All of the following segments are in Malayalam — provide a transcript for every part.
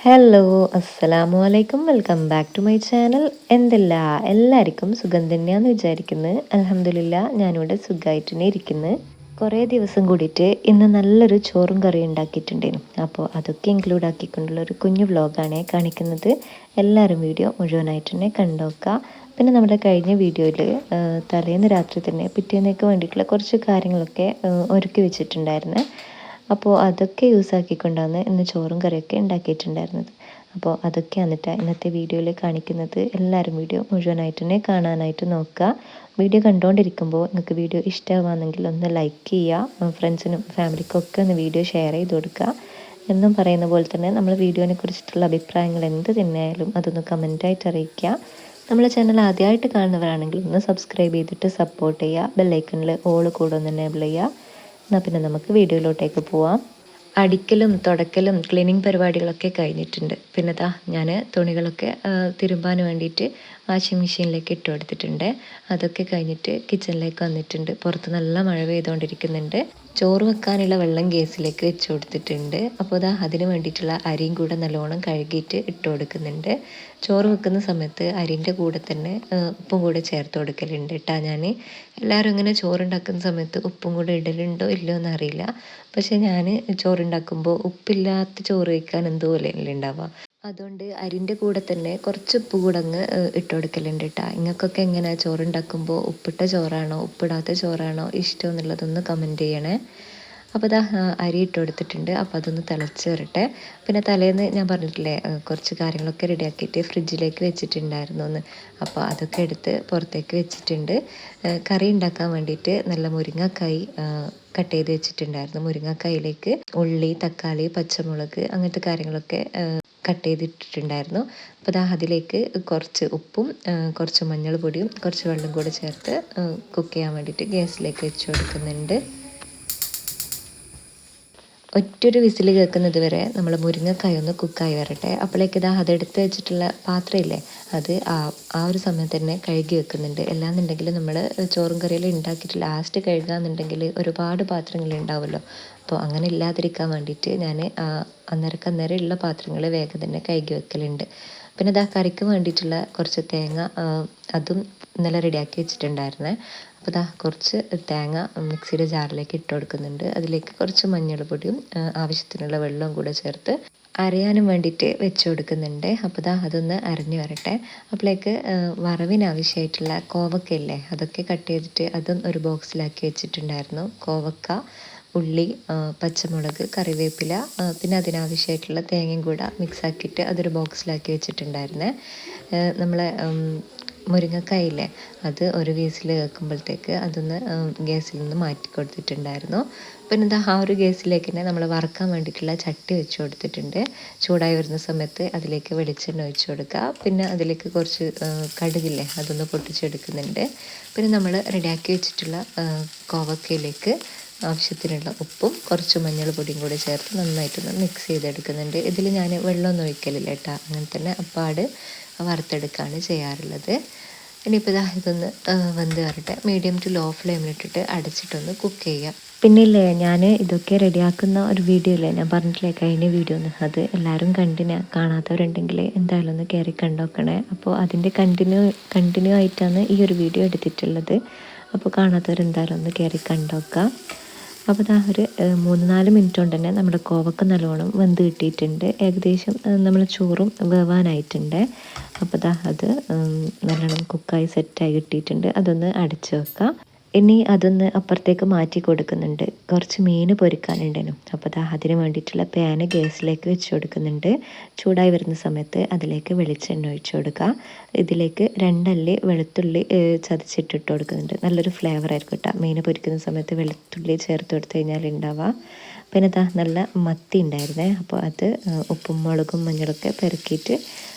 ഹലോ അസ്സലാമു അലൈക്കും welcome back to my channel. എന്തെല്ലാ എല്ലാവർക്കും സുഖം തന്നെയാന്ന് വിചാരിക്കുന്നത്. അൽഹംദുലില്ലാ ഞാനിവിടെ സുഖമായിട്ട് തന്നെ ഇരിക്കുന്നത്. കുറേ ദിവസം കൂടിയിട്ട് ഇന്ന് നല്ലൊരു ചോറും കറിയും ഉണ്ടാക്കിയിട്ടുണ്ടായിരുന്നു. അപ്പോൾ അതൊക്കെ ഇൻക്ലൂഡ് ആക്കിക്കൊണ്ടുള്ള ഒരു കുഞ്ഞു വ്ലോഗാണ് കാണിക്കുന്നത്. എല്ലാവരും വീഡിയോ മുഴുവനായിട്ട് തന്നെ കണ്ടുനോക്കുക. പിന്നെ നമ്മുടെ കഴിഞ്ഞ വീഡിയോയിൽ തലേന്ന് രാത്രി തന്നെ പിറ്റേന്നേക്ക് വേണ്ടിയിട്ടുള്ള കുറച്ച് കാര്യങ്ങളൊക്കെ ഒരുക്കി വെച്ചിട്ടുണ്ടായിരുന്നു. അപ്പോൾ അതൊക്കെ യൂസ് ആക്കിക്കൊണ്ടാണ് ഇന്ന് ചോറും കറിയൊക്കെ ഉണ്ടാക്കിയിട്ടുണ്ടായിരുന്നത്. അപ്പോൾ അതൊക്കെ എന്നിട്ട് ഇന്നത്തെ വീഡിയോയിൽ കാണിക്കുന്നത്. എല്ലാവരും വീഡിയോ മുഴുവനായിട്ട് തന്നെ കാണാനായിട്ട് നോക്കുക. വീഡിയോ കണ്ടുകൊണ്ടിരിക്കുമ്പോൾ നിങ്ങൾക്ക് വീഡിയോ ഇഷ്ടമാണെങ്കിൽ ഒന്ന് ലൈക്ക് ചെയ്യുക, ഫ്രണ്ട്സിനും ഫാമിലിക്കും ഒക്കെ ഒന്ന് വീഡിയോ ഷെയർ ചെയ്ത് കൊടുക്കുക. എന്നും പറയുന്ന പോലെ തന്നെ നമ്മൾ വീഡിയോനെ കുറിച്ചിട്ടുള്ള അഭിപ്രായങ്ങൾ എന്ത് തന്നെയായാലും അതൊന്ന് കമൻറ്റായിട്ട് അറിയിക്കുക. നമ്മളെ ചാനൽ ആദ്യമായിട്ട് കാണുന്നവരാണെങ്കിൽ ഒന്ന് സബ്സ്ക്രൈബ് ചെയ്തിട്ട് സപ്പോർട്ട് ചെയ്യുക. ബെല്ലൈക്കണിൽ ഓൾ കൂടെ ഒന്ന് എനേബിൾ ചെയ്യുക. എന്നാൽ പിന്നെ നമുക്ക് വീഡിയോയിലോട്ടേക്ക് പോവാം. അടിക്കലും തുടക്കലും ക്ലീനിങ് പരിപാടികളൊക്കെ കഴിഞ്ഞിട്ടുണ്ട്. പിന്നെ ഞാൻ തുണികളൊക്കെ തിരുമ്പാൻ വേണ്ടിയിട്ട് വാഷിംഗ് മെഷീനിലേക്ക് ഇട്ട് കൊടുത്തിട്ടുണ്ട്. അതൊക്കെ കഴിഞ്ഞിട്ട് കിച്ചണിലേക്ക് വന്നിട്ടുണ്ട്. പുറത്ത് നല്ല മഴ പെയ്തുകൊണ്ടിരിക്കുന്നുണ്ട്. ചോറ് വെക്കാനുള്ള വെള്ളം ഗ്യാസിലേക്ക് വെച്ച് കൊടുത്തിട്ടുണ്ട്. അപ്പോൾ അതിന് വേണ്ടിയിട്ടുള്ള അരിയും കൂടെ നല്ലോണം കഴുകിയിട്ട് ഇട്ട് കൊടുക്കുന്നുണ്ട്. ചോറ് വെക്കുന്ന സമയത്ത് അരിൻ്റെ കൂടെ തന്നെ ഉപ്പും കൂടെ ചേർത്ത് കൊടുക്കലുണ്ട് കേട്ടോ. ഞാൻ എല്ലാവരും ഇങ്ങനെ ചോറുണ്ടാക്കുന്ന സമയത്ത് ഉപ്പും കൂടെ ഇടലുണ്ടോ ഇല്ലയോ എന്നറിയില്ല. പക്ഷേ ഞാൻ ചോറുണ്ടാക്കുമ്പോൾ ഉപ്പില്ലാത്ത ചോറ് കഴിക്കാൻ എന്തോലെയല്ലേ ഉണ്ടാവുക. അതുകൊണ്ട് അരിൻ്റെ കൂടെ തന്നെ കുറച്ച് ഉപ്പ് കൂടെ അങ്ങ് ഇട്ട് കൊടുക്കലുണ്ട് കേട്ടോ. നിങ്ങൾക്കൊക്കെ എങ്ങനെയാണ് ചോറുണ്ടാക്കുമ്പോൾ ഉപ്പിട്ട ചോറാണോ ഉപ്പിടാത്ത ചോറാണോ ഇഷ്ടം എന്നുള്ളതൊന്ന് കമൻറ്റ് ചെയ്യണേ. അപ്പോൾ അരി ഇട്ട് കൊടുത്തിട്ടുണ്ട്. അപ്പോൾ അതൊന്ന് തിളച്ച് വരട്ടെ. പിന്നെ തലേന്ന് ഞാൻ പറഞ്ഞിട്ടില്ലേ കുറച്ച് കാര്യങ്ങളൊക്കെ റെഡിയാക്കിയിട്ട് ഫ്രിഡ്ജിലേക്ക് വെച്ചിട്ടുണ്ടായിരുന്നു എന്ന്. അപ്പോൾ അതൊക്കെ എടുത്ത് പുറത്തേക്ക് വെച്ചിട്ടുണ്ട്. കറി ഉണ്ടാക്കാൻ വേണ്ടിയിട്ട് നല്ല മുരിങ്ങക്കായ് കട്ട് ചെയ്ത് വെച്ചിട്ടുണ്ടായിരുന്നു. മുരിങ്ങക്കായിലേക്ക് ഉള്ളി, തക്കാളി, പച്ചമുളക് അങ്ങനത്തെ കാര്യങ്ങളൊക്കെ കട്ട് ചെയ്തിട്ടിട്ടുണ്ടായിരുന്നു. അപ്പോൾ അതിലേക്ക് കുറച്ച് ഉപ്പും കുറച്ച് മഞ്ഞൾ പൊടിയും കുറച്ച് വെള്ളം കൂടെ ചേർത്ത് കുക്ക് ചെയ്യാൻ വേണ്ടിയിട്ട് ഗ്യാസിലേക്ക് വെച്ച് കൊടുക്കുന്നുണ്ട്. ഒറ്റൊരു വിസിൽ കേൾക്കുന്നത് വരെ നമ്മൾ മുരിങ്ങക്കായ ഒന്ന് കുക്കായി വരട്ടെ. അപ്പോഴേക്ക് അതെടുത്ത് വെച്ചിട്ടുള്ള പാത്രമില്ലേ അത് ആ ഒരു സമയത്ത് തന്നെ കഴുകി വെക്കുന്നുണ്ട്. അല്ലാന്നുണ്ടെങ്കിൽ നമ്മൾ ചോറും കറിയെല്ലാം ഉണ്ടാക്കിയിട്ട് ലാസ്റ്റ് കഴുകാന്നുണ്ടെങ്കിൽ ഒരുപാട് പാത്രങ്ങൾ ഉണ്ടാവുമല്ലോ. അപ്പോൾ അങ്ങനെ ഇല്ലാതിരിക്കാൻ വേണ്ടിയിട്ട് ഞാൻ അന്നേരം ഉള്ള പാത്രങ്ങൾ വേഗം തന്നെ കഴുകി വെക്കലുണ്ട്. പിന്നെ കറിക്ക് വേണ്ടിയിട്ടുള്ള കുറച്ച് തേങ്ങ അതും ഇന്നലെ റെഡിയാക്കി വെച്ചിട്ടുണ്ടായിരുന്നേ. അപ്പോൾ കുറച്ച് തേങ്ങ മിക്സിയുടെ ജാറിലേക്ക് ഇട്ട് കൊടുക്കുന്നുണ്ട്. അതിലേക്ക് കുറച്ച് മഞ്ഞൾപ്പൊടിയും ആവശ്യത്തിനുള്ള വെള്ളവും കൂടെ ചേർത്ത് അരയാനും വേണ്ടിയിട്ട് വെച്ച് കൊടുക്കുന്നുണ്ട്. അപ്പോൾ അതൊന്ന് അരഞ്ഞു വരട്ടെ. അപ്പോഴേക്ക് വറവിനാവശ്യമായിട്ടുള്ള കോവക്കയില്ലേ അതൊക്കെ കട്ട് ചെയ്തിട്ട് അതും ഒരു ബോക്സിലാക്കി വെച്ചിട്ടുണ്ടായിരുന്നു. കോവക്ക, ഉള്ളി, പച്ചമുളക്, കറിവേപ്പില, പിന്നെ അതിനാവശ്യമായിട്ടുള്ള തേങ്ങയും കൂടെ മിക്സാക്കിയിട്ട് അതൊരു ബോക്സിലാക്കി വെച്ചിട്ടുണ്ടായിരുന്നേ. നമ്മളെ മുരിങ്ങക്കായില്ലേ അത് ഒരു വിസിൽ കേൾക്കുമ്പോഴത്തേക്ക് അതൊന്ന് ഗ്യാസിൽ നിന്ന് മാറ്റി കൊടുത്തിട്ടുണ്ടായിരുന്നു. പിന്നെ ആ ഒരു ഗ്യാസിലേക്ക് തന്നെ നമ്മൾ വറുക്കാൻ വേണ്ടിയിട്ടുള്ള ചട്ടി വെച്ച് കൊടുത്തിട്ടുണ്ട്. ചൂടായി വരുന്ന സമയത്ത് അതിലേക്ക് വെളിച്ചെണ്ണ ഒഴിച്ച് കൊടുക്കുക. പിന്നെ അതിലേക്ക് കുറച്ച് കടുകില്ലേ അതൊന്ന് പൊട്ടിച്ചെടുക്കുന്നുണ്ട്. പിന്നെ നമ്മൾ റെഡിയാക്കി വെച്ചിട്ടുള്ള കോവക്കയിലേക്ക് ആവശ്യത്തിനുള്ള ഉപ്പും കുറച്ച് മഞ്ഞൾ പൊടിയും കൂടി ചേർത്ത് നന്നായിട്ടൊന്ന് മിക്സ് ചെയ്തെടുക്കുന്നുണ്ട്. ഇതിൽ ഞാൻ വെള്ളമൊന്നും ഒഴിക്കലില്ല കേട്ടോ. അങ്ങനെ തന്നെ അപ്പാട് വറുത്തെടുക്കുകയാണ് ചെയ്യാറുള്ളത്. ഇനിയിപ്പോൾ ഇതൊന്ന് വെന്ത് വരട്ടെ. മീഡിയം ടു ലോ ഫ്ലെയിമിലിട്ടിട്ട് അടച്ചിട്ടൊന്ന് കുക്ക് ചെയ്യുക. പിന്നെ ഇല്ലേ ഞാൻ ഇതൊക്കെ റെഡിയാക്കുന്ന ഒരു വീഡിയോ ഇല്ലേ ഞാൻ പറഞ്ഞിട്ടില്ലേ കഴിഞ്ഞ വീഡിയോ ഒന്ന് അത് എല്ലാവരും കാണാത്തവരുണ്ടെങ്കിൽ എന്തായാലും ഒന്ന് കയറി കണ്ടോക്കണേ. അപ്പോൾ അതിൻ്റെ കണ്ടിന്യൂ ആയിട്ടാണ് ഈ ഒരു വീഡിയോ എടുത്തിട്ടുള്ളത്. അപ്പോൾ കാണാത്തവരെന്തായാലും ഒന്ന് കയറി കണ്ടോക്കാം. അപ്പോൾ ഒരു 3-4 മിനിറ്റ് കൊണ്ട് തന്നെ നമ്മുടെ കോവക്ക നല്ലോണം വെന്ത് കിട്ടിയിട്ടുണ്ട്. ഏകദേശം നമ്മൾ ചോറും വേവാനായിട്ടുണ്ട്. അപ്പോൾ അത് നല്ലോണം കുക്കായി സെറ്റായി കിട്ടിയിട്ടുണ്ട്. അതൊന്ന് അടച്ച് വെക്കാം. ഇനി അതൊന്ന് അപ്പുറത്തേക്ക് മാറ്റി കൊടുക്കുന്നുണ്ട്. കുറച്ച് മീൻ പൊരിക്കാനുണ്ടേനു. അപ്പോൾ അതിന് വേണ്ടിയിട്ടുള്ള പാന് ഗ്യാസിലേക്ക് വെച്ച് കൊടുക്കുന്നുണ്ട്. ചൂടായി വരുന്ന സമയത്ത് അതിലേക്ക് വെളിച്ചെണ്ണ ഒഴിച്ച് കൊടുക്കുക. ഇതിലേക്ക് 2 അല്ലി വെളുത്തുള്ളി ചതച്ചിട്ടിട്ട് കൊടുക്കുന്നുണ്ട്. നല്ലൊരു ഫ്ലേവർ ആയിരിക്കും കേട്ടോ. മീൻ പൊരിക്കുന്ന സമയത്ത് വെളുത്തുള്ളി ചേർത്ത് കൊടുത്തു കഴിഞ്ഞാൽ ഉണ്ടാവുക. പിന്നെ നല്ല മത്തി ഉണ്ടായിരുന്നേ. അപ്പോൾ അത് ഉപ്പും മുളകും മഞ്ഞളൊക്കെ പെരക്കിയിട്ട്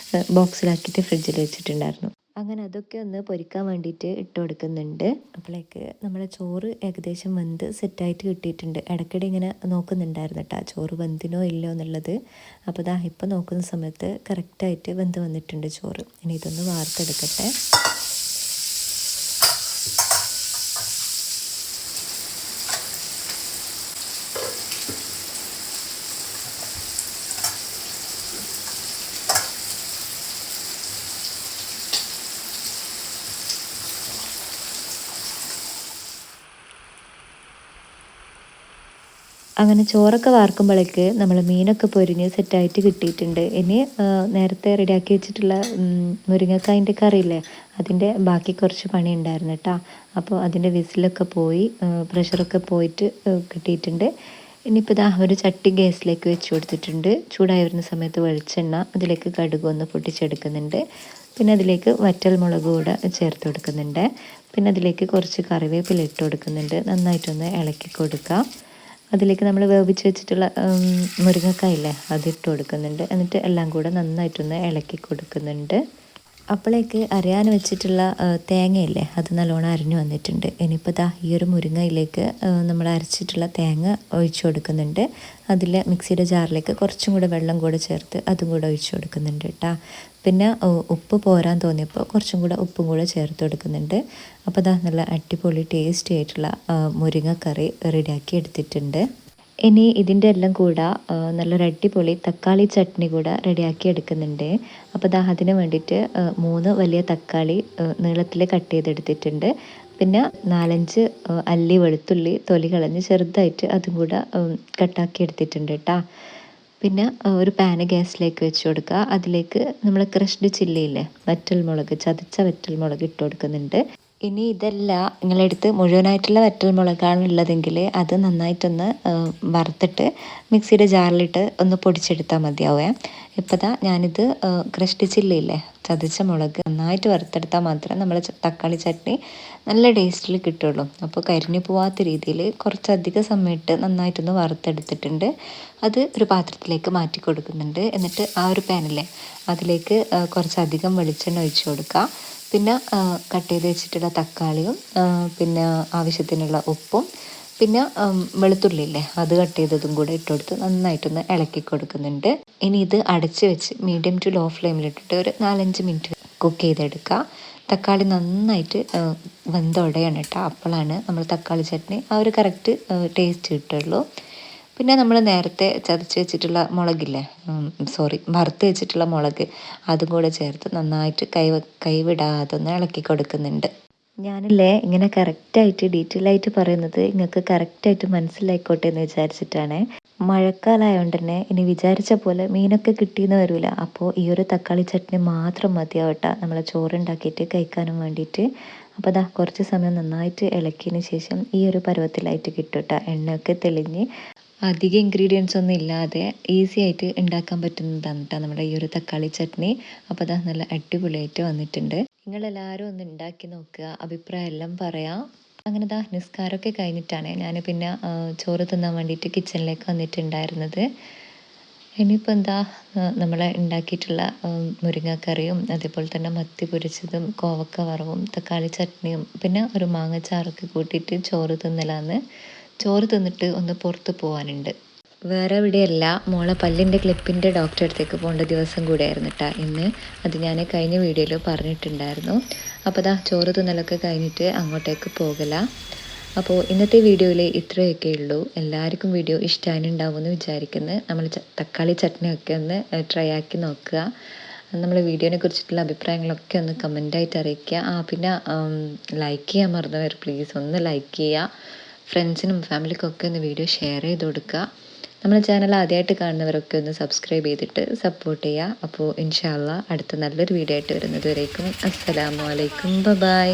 ബോക്സിലാക്കിയിട്ട് ഫ്രിഡ്ജിൽ വെച്ചിട്ടുണ്ടായിരുന്നു. അങ്ങനെ അതൊക്കെ ഒന്ന് പൊരിക്കാൻ വേണ്ടിയിട്ട് ഇട്ട് കൊടുക്കുന്നുണ്ട്. അപ്പോഴേക്ക് നമ്മുടെ ചോറ് ഏകദേശം വെന്ത് സെറ്റായിട്ട് കിട്ടിയിട്ടുണ്ട്. ഇടയ്ക്കിടെ ഇങ്ങനെ നോക്കുന്നുണ്ടായിരുന്നു കേട്ടോ ചോറ് വെന്തിനോ ഇല്ലയോ എന്നുള്ളത്. അപ്പോൾ ഇപ്പോൾ നോക്കുന്ന സമയത്ത് കറക്റ്റായിട്ട് വെന്ത് വന്നിട്ടുണ്ട് ചോറ്. ഇനി ഇതൊന്ന് വാർത്തെടുക്കട്ടെ. അങ്ങനെ ചോറൊക്കെ വാർക്കുമ്പോഴേക്ക് നമ്മൾ മീനൊക്കെ പൊരിഞ്ഞ് സെറ്റായിട്ട് കിട്ടിയിട്ടുണ്ട്. ഇനി നേരത്തെ റെഡിയാക്കി വെച്ചിട്ടുള്ള മുരിങ്ങക്കായൻ്റെ കറിയില്ലേ, അതിൻ്റെ ബാക്കി കുറച്ച് പണി ഉണ്ടായിരുന്നു കേട്ടോ. അപ്പോൾ അതിൻ്റെ വിസിലൊക്കെ പോയി പ്രഷറൊക്കെ പോയിട്ട് കിട്ടിയിട്ടുണ്ട്. ഇനിയിപ്പോൾ ഇതാ ഒരു ചട്ടി ഗ്യാസിലേക്ക് വെച്ച് കൊടുത്തിട്ടുണ്ട്. ചൂടായി വരുന്ന സമയത്ത് വെളിച്ചെണ്ണ, അതിലേക്ക് കടുക് ഒന്ന് പൊട്ടിച്ചെടുക്കുന്നുണ്ട്. പിന്നെ അതിലേക്ക് വറ്റൽ മുളക് കൂടെ ചേർത്ത് കൊടുക്കുന്നുണ്ട്. പിന്നെ അതിലേക്ക് കുറച്ച് കറിവേപ്പില ഇട്ട് കൊടുക്കുന്നുണ്ട്. നന്നായിട്ടൊന്ന് ഇളക്കി കൊടുക്കുക. അതിലേക്ക് നമ്മൾ വേവിച്ച് വെച്ചിട്ടുള്ള മുരിങ്ങക്കായില്ലേ, അതിട്ട് കൊടുക്കുന്നുണ്ട്. എന്നിട്ട് എല്ലാം കൂടെ നന്നായിട്ടൊന്ന് ഇളക്കി കൊടുക്കുന്നുണ്ട്. അപ്പോഴേക്ക് അരയാൻ വെച്ചിട്ടുള്ള തേങ്ങയില്ലേ, അത് നല്ലോണം അരിഞ്ഞു വന്നിട്ടുണ്ട്. ഇനിയിപ്പോൾ ദാ ഈ ഒരു മുരിങ്ങയിലേക്ക് നമ്മൾ അരച്ചിട്ടുള്ള തേങ്ങ ഒഴിച്ചു കൊടുക്കുന്നുണ്ട്. അതിൽ മിക്സിയുടെ ജാറിലേക്ക് കുറച്ചും കൂടെ വെള്ളം കൂടെ ചേർത്ത് അതും കൂടെ ഒഴിച്ചു കൊടുക്കുന്നുണ്ട് കേട്ടോ. പിന്നെ ഉപ്പ് പോരാൻ തോന്നിയപ്പോൾ കുറച്ചും കൂടെ ഉപ്പും കൂടെ ചേർത്ത് കൊടുക്കുന്നുണ്ട്. അപ്പോൾ ദാ നല്ല അടിപൊളി ടേസ്റ്റി ആയിട്ടുള്ള മുരിങ്ങക്കറി റെഡിയാക്കി എടുത്തിട്ടുണ്ട്. ഇനി ഇതിൻ്റെ എല്ലാം കൂടെ നല്ലൊരു അടിപൊളി തക്കാളി ചട്നി കൂടെ റെഡിയാക്കി എടുക്കുന്നുണ്ട്. അപ്പോൾ ദാ അതിന് വേണ്ടിയിട്ട് 3 വലിയ തക്കാളി നീളത്തിൽ കട്ട് ചെയ്തെടുത്തിട്ടുണ്ട്. പിന്നെ 4-5 അല്ലി വെളുത്തുള്ളി തൊലി കളഞ്ഞ് ചെറുതായിട്ട് അതും കൂടെ കട്ടാക്കി എടുത്തിട്ടുണ്ട് കേട്ടോ. പിന്നെ ഒരു പാന് ഗ്യാസിലേക്ക് വെച്ച് കൊടുക്കുക. അതിലേക്ക് നമ്മൾ ക്രഷ്ഡ് ചില്ലിയില്ലേ, വറ്റൽമുളക്, ചതച്ച വറ്റൽമുളക് ഇട്ട് കൊടുക്കുന്നുണ്ട്. ഇനി ഇതല്ല നിങ്ങളെടുത്ത് മുഴുവനായിട്ടുള്ള വറ്റൽ മുളകാണ് ഉള്ളതെങ്കിൽ അത് നന്നായിട്ടൊന്ന് വറുത്തിട്ട് മിക്സിയുടെ ജാറിലിട്ട് ഒന്ന് പൊടിച്ചെടുത്താൽ മതിയാവേ. ഇപ്പോൾ ദാ ഞാനിത് ക്രഷ്ഡ് ചില്ലിയില്ലേ, ചതച്ച മുളക് നന്നായിട്ട് വറുത്തെടുത്താൽ മാത്രമേ നമ്മൾ തക്കാളി ചട്നി നല്ല ടേസ്റ്റിൽ കിട്ടുള്ളൂ. അപ്പോൾ കരിഞ്ഞു പോവാത്ത രീതിയിൽ കുറച്ചധികം സമയത്ത് നന്നായിട്ടൊന്ന് വറുത്തെടുത്തിട്ടുണ്ട്. അത് ഒരു പാത്രത്തിലേക്ക് മാറ്റി കൊടുക്കുന്നുണ്ട്. എന്നിട്ട് ആ ഒരു പാനില്ലേ, അതിലേക്ക് കുറച്ചധികം വെളിച്ചെണ്ണ ഒഴിച്ച് കൊടുക്കുക. പിന്നെ കട്ട് ചെയ്ത് വെച്ചിട്ടുള്ള തക്കാളിയും പിന്നെ ആവശ്യത്തിനുള്ള ഉപ്പും പിന്നെ വെളുത്തുള്ളി ഇല്ലേ, അത് കട്ട് ചെയ്തതും കൂടെ ഇട്ട് കൊടുത്ത് നന്നായിട്ടൊന്ന് ഇളക്കി കൊടുക്കുന്നുണ്ട്. ഇനി ഇത് അടച്ച് വെച്ച് മീഡിയം ടു ലോ ഫ്ലെയിമിലിട്ടിട്ട് ഒരു 4-5 മിനിറ്റ് കുക്ക് ചെയ്തെടുക്കുക. തക്കാളി നന്നായിട്ട് വെന്തുടയണം കേട്ടോ. അപ്പോഴാണ് നമ്മൾ തക്കാളി ചട്നി ആ ഒരു കറക്റ്റ് ടേസ്റ്റ് കിട്ടുള്ളൂ. പിന്നെ നമ്മൾ നേരത്തെ ചതച്ച് വെച്ചിട്ടുള്ള മുളകില്ലേ, വറുത്ത് വെച്ചിട്ടുള്ള മുളക് അതും കൂടെ ചേർത്ത് നന്നായിട്ട് കൈവിടാതെ ഒന്ന് ഇളക്കി കൊടുക്കുന്നുണ്ട്. ഞാനില്ലേ ഇങ്ങനെ കറക്റ്റായിട്ട് ഡീറ്റെയിൽ ആയിട്ട് പറയുന്നത് നിങ്ങൾക്ക് കറക്റ്റായിട്ട് മനസ്സിലായിക്കോട്ടെ എന്ന് വിചാരിച്ചിട്ടാണ്. മഴക്കാലമായതുകൊണ്ട് തന്നെ ഇനി വിചാരിച്ച പോലെ മീനൊക്കെ കിട്ടിയെന്ന് വരില്ല. അപ്പോൾ ഈ ഒരു തക്കാളി ചട്നി മാത്രം മതിയാവട്ടെ നമ്മൾ ചോറുണ്ടാക്കിയിട്ട് കഴിക്കാനും വേണ്ടിയിട്ട്. അപ്പോൾ അതാ കുറച്ച് സമയം നന്നായിട്ട് ഇളക്കിയതിന് ശേഷം ഈ ഒരു പരുവത്തിലായിട്ട് കിട്ടും കേട്ടോ. എണ്ണയൊക്കെ തെളിഞ്ഞ് അധികം ഇൻഗ്രീഡിയൻസ് ഒന്നും ഇല്ലാതെ ഈസി ആയിട്ട് ഉണ്ടാക്കാൻ പറ്റുന്നതാണ് കേട്ടോ നമ്മുടെ ഈ ഒരു തക്കാളി ചട്നി. അപ്പോൾ അതാ നല്ല അടിപൊളിയായിട്ട് വന്നിട്ടുണ്ട്. നിങ്ങളെല്ലാവരും ഒന്ന് ഉണ്ടാക്കി നോക്കുക, അഭിപ്രായം എല്ലാം പറയാം. അങ്ങനെ ദാ നിസ്കാരമൊക്കെ കഴിഞ്ഞിട്ടാണ് ഞാൻ പിന്നെ ചോറ് തിന്നാൻ വേണ്ടിയിട്ട് കിച്ചണിലേക്ക് വന്നിട്ടുണ്ടായിരുന്നത്. ഇനിയിപ്പോൾ എന്താ നമ്മൾ ഉണ്ടാക്കിയിട്ടുള്ള മുരിങ്ങക്കറിയും അതേപോലെ തന്നെ മത്തി പൊരിച്ചതും കോവക്ക വറവും തക്കാളി ചട്നിയും പിന്നെ ഒരു മാങ്ങച്ചാറൊക്കെ കൂട്ടിയിട്ട് ചോറ് തിന്നലാന്ന്. ചോറ് തിന്നിട്ട് ഒന്ന് പുറത്ത് പോകാനുണ്ട്. വേറെ എവിടെയല്ല, മോളെ പല്ലിൻ്റെ ക്ലിപ്പിൻ്റെ ഡോക്ടറെ അടുത്തേക്ക് പോകേണ്ട ദിവസം കൂടിയായിരുന്നു കേട്ടോ ഇന്ന്. അത് ഞാൻ കഴിഞ്ഞ വീഡിയോയിൽ പറഞ്ഞിട്ടുണ്ടായിരുന്നു. അപ്പോൾ ദാ ചോറ് തിന്നലൊക്കെ കഴിഞ്ഞിട്ട് അങ്ങോട്ടേക്ക് പോകല. അപ്പോൾ ഇന്നത്തെ വീഡിയോയിൽ ഇത്രയൊക്കെ ഉള്ളൂ. എല്ലാവർക്കും വീഡിയോ ഇഷ്ടമായിട്ടുണ്ടാവുമെന്ന് വിചാരിക്കുന്നു. നമ്മൾ തക്കാളി ചട്നിയൊക്കെ ഒന്ന് ട്രൈ ആക്കി നോക്കുക. നമ്മൾ വീഡിയോനെ കുറിച്ചിട്ടുള്ള അഭിപ്രായങ്ങളൊക്കെ ഒന്ന് കമൻ്റായിട്ട് അറിയിക്കുക. പിന്നെ ലൈക്ക് ചെയ്യാൻ മറന്നവർ പ്ലീസ് ഒന്ന് ലൈക്ക് ചെയ്യുക. ഫ്രണ്ട്സിനും ഫാമിലിക്കൊക്കെ ഒന്ന് വീഡിയോ ഷെയർ ചെയ്ത് കൊടുക്കുക. നമ്മുടെ ചാനൽ ആദ്യമായിട്ട് കാണുന്നവരൊക്കെ ഒന്ന് സബ്സ്ക്രൈബ് ചെയ്തിട്ട് സപ്പോർട്ട് ചെയ്യുക. അപ്പോൾ ഇൻഷാ അള്ളാ അടുത്ത നല്ലൊരു വീഡിയോ ആയിട്ട് വരുന്നത് വരേക്കും അസ്സലാമു അലൈക്കും, ബൈ.